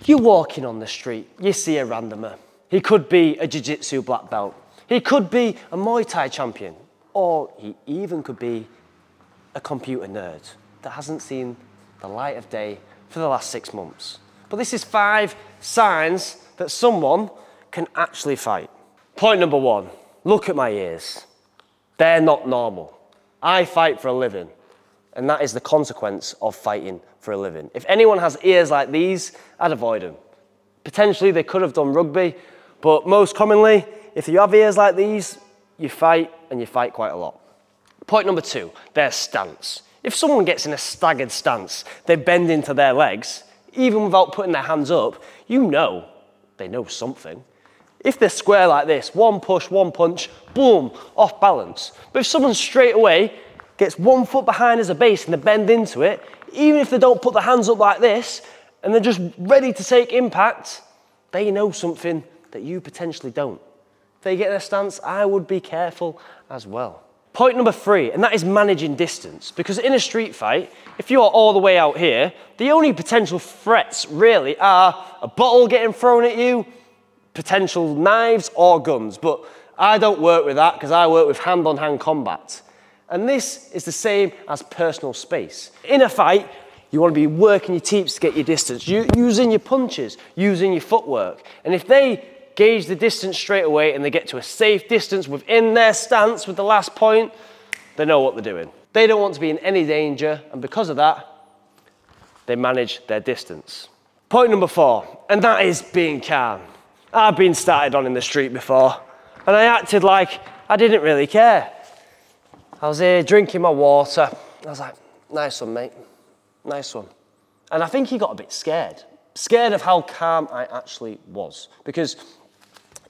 You're walking on the street, you see a randomer. He could be a jiu-jitsu black belt. He could be a Muay Thai champion. Or he even could be a computer nerd that hasn't seen the light of day for the last 6 months. But this is 5 signs that someone can actually fight. Point number 1, look at my ears. They're not normal. I fight for a living, and that is the consequence of fighting for a living. If anyone has ears like these, I'd avoid them. Potentially they could have done rugby, but most commonly, if you have ears like these, you fight, and you fight quite a lot. Point number 2, their stance. If someone gets in a staggered stance, they bend into their legs, even without putting their hands up, you know they know something. If they're square like this, one push, one punch, boom, off balance. But if someone straight away gets 1 foot behind as a base and they bend into it, even if they don't put their hands up like this, and they're just ready to take impact, they know something that you potentially don't. If they get in a stance, I would be careful as well. Point number 3, and that is managing distance. Because in a street fight, if you're all the way out here, the only potential threats really are a bottle getting thrown at you, potential knives or guns. But I don't work with that because I work with hand-on-hand combat. And this is the same as personal space. In a fight, you want to be working your teeps to get your distance, using your punches, using your footwork. And if they gauge the distance straight away and they get to a safe distance within their stance with the last point, they know what they're doing. They don't want to be in any danger, and because of that, they manage their distance. Point number 4, and that is being calm. I've been started on in the street before, and I acted like I didn't really care. I was here drinking my water. I was like, nice one, mate, nice one. And I think he got a bit scared of how calm I actually was. Because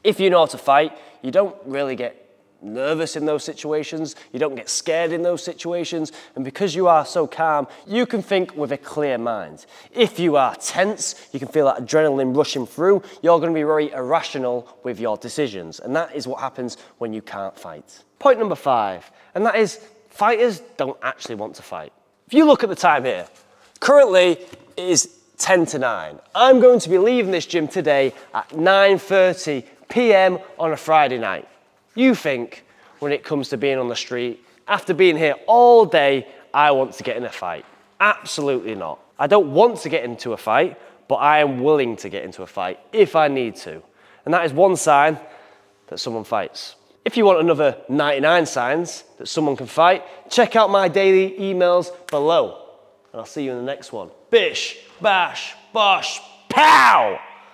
if you know how to fight, you don't really get nervous in those situations, you don't get scared in those situations, and because you are so calm, you can think with a clear mind. If you are tense, you can feel that adrenaline rushing through, you're going to be very irrational with your decisions, and that is what happens when you can't fight. Point number 5, and that is fighters don't actually want to fight. If you look at the time here, currently it is 10 to 9. I'm going to be leaving this gym today at 9:30 p.m. on a Friday night. You think when it comes to being on the street, after being here all day, I want to get in a fight? Absolutely not. I don't want to get into a fight, but I am willing to get into a fight if I need to. And that is one sign that someone fights. If you want another 99 signs that someone can fight, check out my daily emails below. And I'll see you in the next one. Bish, bash, bosh, pow!